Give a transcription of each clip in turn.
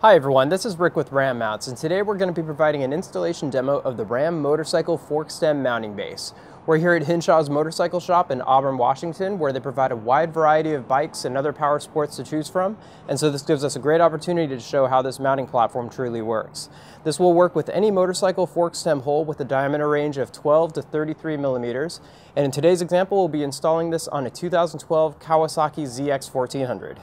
Hi everyone, this is Rick with Ram Mounts, and today we're going to be providing an installation demo of the Ram Motorcycle Fork Stem Mounting Base. We're here at Hinshaw's Motorcycle Shop in Auburn, Washington, where they provide a wide variety of bikes and other power sports to choose from, and so this gives us a great opportunity to show how this mounting platform truly works. This will work with any motorcycle fork stem hole with a diameter range of 12 to 33 millimeters, and in today's example we'll be installing this on a 2012 Kawasaki ZX 1400.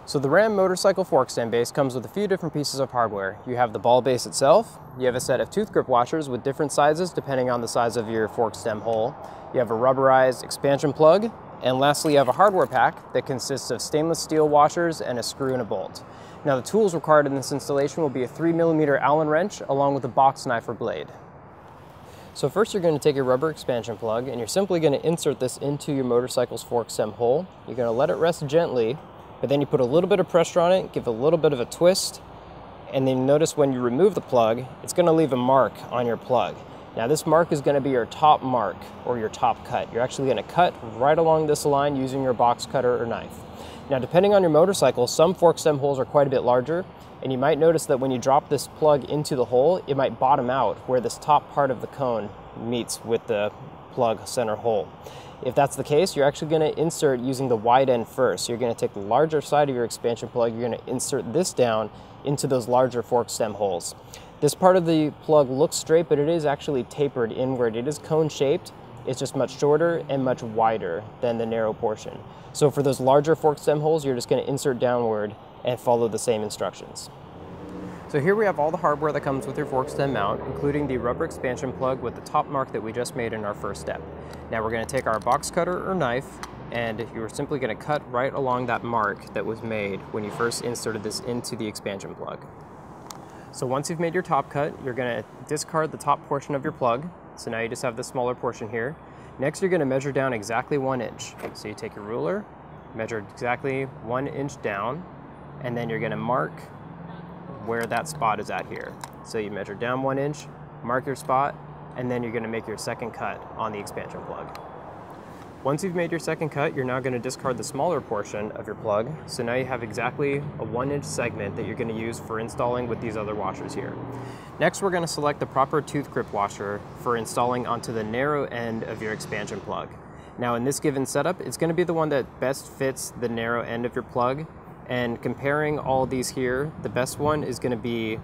So the Ram Motorcycle Fork Stem Base comes with a few different pieces of hardware. You have the ball base itself, you have a set of tooth grip washers with different sizes depending on the size of your fork stem hole, you have a rubberized expansion plug, and lastly you have a hardware pack that consists of stainless steel washers and a screw and a bolt. Now the tools required in this installation will be a 3mm Allen wrench along with a box knife or blade. So first you're going to take your rubber expansion plug and you're simply going to insert this into your motorcycle's fork stem hole. You're going to let it rest gently, but then you put a little bit of pressure on it, give it a little bit of a twist, and then notice when you remove the plug, it's going to leave a mark on your plug. Now this mark is going to be your top mark or your top cut. You're actually going to cut right along this line using your box cutter or knife. Now depending on your motorcycle, some fork stem holes are quite a bit larger, and you might notice that when you drop this plug into the hole, it might bottom out where this top part of the cone meets with the plug center hole. If that's the case, you're actually going to insert using the wide end first. You're going to take the larger side of your expansion plug, you're going to insert this down into those larger fork stem holes. This part of the plug looks straight, but it is actually tapered inward. It is cone shaped, it's just much shorter and much wider than the narrow portion. So for those larger fork stem holes, you're just going to insert downward and follow the same instructions. So here we have all the hardware that comes with your fork stem mount, including the rubber expansion plug with the top mark that we just made in our first step. Now we're going to take our box cutter or knife, and you're simply going to cut right along that mark that was made when you first inserted this into the expansion plug. So once you've made your top cut, you're going to discard the top portion of your plug. So now you just have the smaller portion here. Next you're going to measure down exactly 1 inch. So you take your ruler, measure exactly 1 inch down, and then you're going to mark where that spot is at here. So you measure down 1 inch, mark your spot, and then you're going to make your second cut on the expansion plug. Once you've made your second cut, you're now going to discard the smaller portion of your plug. So now you have exactly a 1 inch segment that you're going to use for installing with these other washers here. Next, we're going to select the proper tooth grip washer for installing onto the narrow end of your expansion plug. Now in this given setup, it's going to be the one that best fits the narrow end of your plug. And comparing all these here, the best one is going to be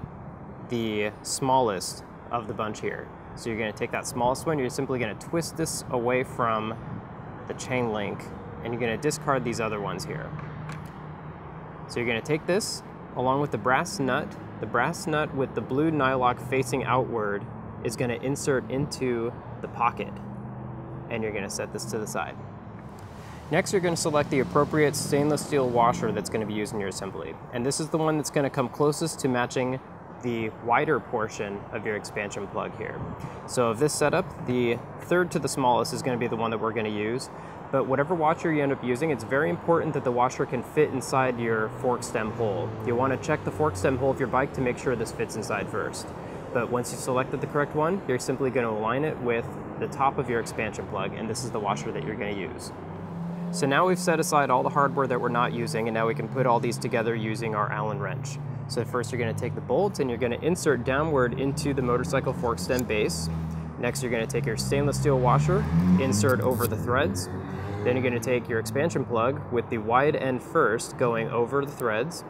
the smallest of the bunch here. So you're going to take that smallest one, you're simply going to twist this away from the chain link, and you're going to discard these other ones here. So you're going to take this along with the brass nut. The brass nut with the blue nylock facing outward is going to insert into the pocket, and you're going to set this to the side. Next, you're going to select the appropriate stainless steel washer that's going to be used in your assembly. And this is the one that's going to come closest to matching the wider portion of your expansion plug here. So of this setup, the third to the smallest is going to be the one that we're going to use. But whatever washer you end up using, it's very important that the washer can fit inside your fork stem hole. You want to check the fork stem hole of your bike to make sure this fits inside first. But once you've selected the correct one, you're simply going to align it with the top of your expansion plug, and this is the washer that you're going to use. So now we've set aside all the hardware that we're not using, and now we can put all these together using our Allen wrench. So first you're going to take the bolt and you're going to insert downward into the motorcycle fork stem base. Next you're going to take your stainless steel washer, insert over the threads. Then you're going to take your expansion plug with the wide end first going over the threads.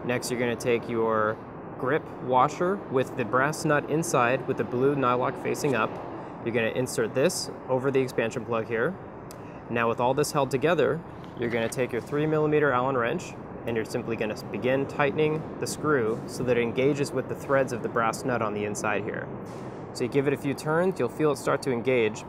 Next you're going to take your grip washer with the brass nut inside with the blue nylock facing up. You're going to insert this over the expansion plug here. Now with all this held together, you're going to take your 3mm Allen wrench and you're simply going to begin tightening the screw so that it engages with the threads of the brass nut on the inside here. So you give it a few turns, you'll feel it start to engage.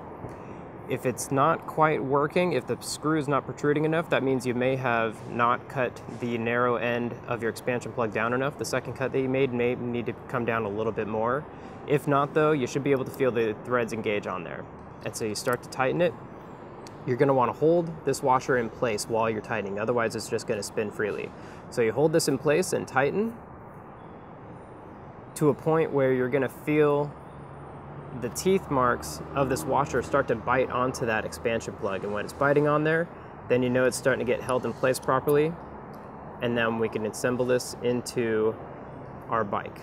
If it's not quite working, if the screw is not protruding enough, that means you may have not cut the narrow end of your expansion plug down enough. The second cut that you made may need to come down a little bit more. If not though, you should be able to feel the threads engage on there. And so you start to tighten it. You're going to want to hold this washer in place while you're tightening, otherwise it's just going to spin freely. So you hold this in place and tighten to a point where you're going to feel the teeth marks of this washer start to bite onto that expansion plug, and when it's biting on there, then you know it's starting to get held in place properly, and then we can assemble this into our bike.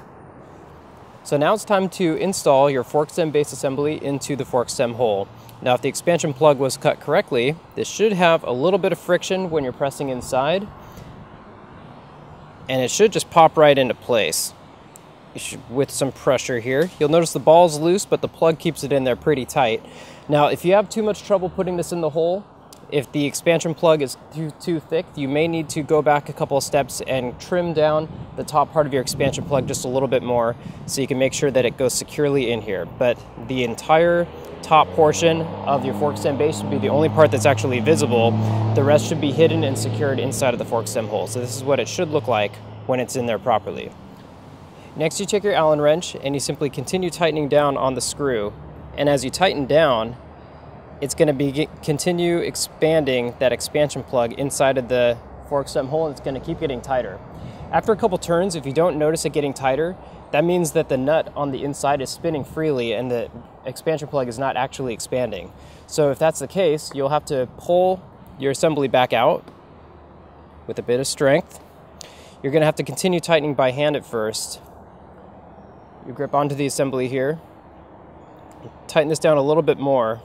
So now it's time to install your fork stem base assembly into the fork stem hole. Now if the expansion plug was cut correctly, this should have a little bit of friction when you're pressing inside, and it should just pop right into place with some pressure here. You'll notice the ball's loose, but the plug keeps it in there pretty tight. Now if you have too much trouble putting this in the hole, if the expansion plug is too thick, you may need to go back a couple of steps and trim down the top part of your expansion plug just a little bit more so you can make sure that it goes securely in here. But the entire top portion of your fork stem base should be the only part that's actually visible. The rest should be hidden and secured inside of the fork stem hole. So this is what it should look like when it's in there properly. Next, you take your Allen wrench and you simply continue tightening down on the screw. And as you tighten down, it's going to continue expanding that expansion plug inside of the fork stem hole, and it's going to keep getting tighter. After a couple turns, if you don't notice it getting tighter, that means that the nut on the inside is spinning freely and the expansion plug is not actually expanding. So if that's the case, you'll have to pull your assembly back out with a bit of strength. You're going to have to continue tightening by hand at first. You grip onto the assembly here, tighten this down a little bit more.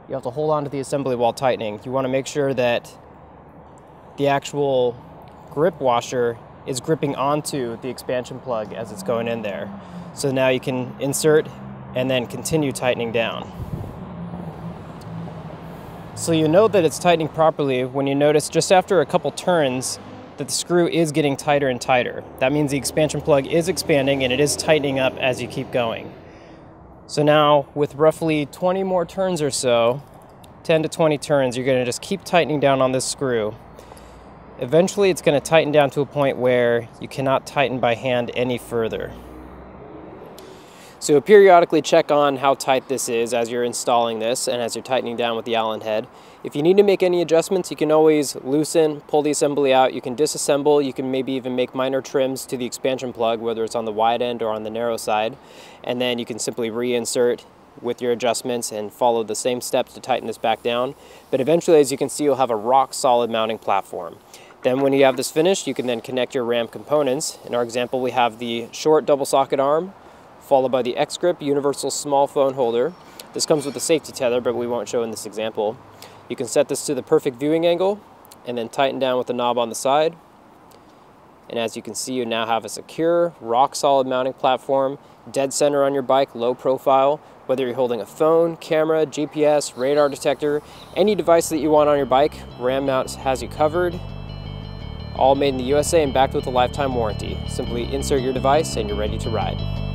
You have to hold on to the assembly while tightening. You want to make sure that the actual grip washer is gripping onto the expansion plug as it's going in there. So now you can insert and then continue tightening down. So you know that it's tightening properly when you notice just after a couple turns that the screw is getting tighter and tighter. That means the expansion plug is expanding and it is tightening up as you keep going. So now with roughly 20 more turns or so, 10 to 20 turns, you're going to just keep tightening down on this screw. Eventually it's going to tighten down to a point where you cannot tighten by hand any further. So periodically check on how tight this is as you're installing this and as you're tightening down with the Allen head. If you need to make any adjustments, you can always loosen, pull the assembly out, you can disassemble, you can maybe even make minor trims to the expansion plug, whether it's on the wide end or on the narrow side, and then you can simply reinsert with your adjustments and follow the same steps to tighten this back down. But eventually, as you can see, you'll have a rock solid mounting platform. Then when you have this finished, you can then connect your RAM components. In our example, we have the short double socket arm, followed by the X-Grip universal small phone holder. This comes with a safety tether, but we won't show in this example. You can set this to the perfect viewing angle and then tighten down with the knob on the side. And as you can see, you now have a secure, rock-solid mounting platform, dead center on your bike, low profile. Whether you're holding a phone, camera, GPS, radar detector, any device that you want on your bike, Ram Mount has you covered. All made in the USA and backed with a lifetime warranty. Simply insert your device and you're ready to ride.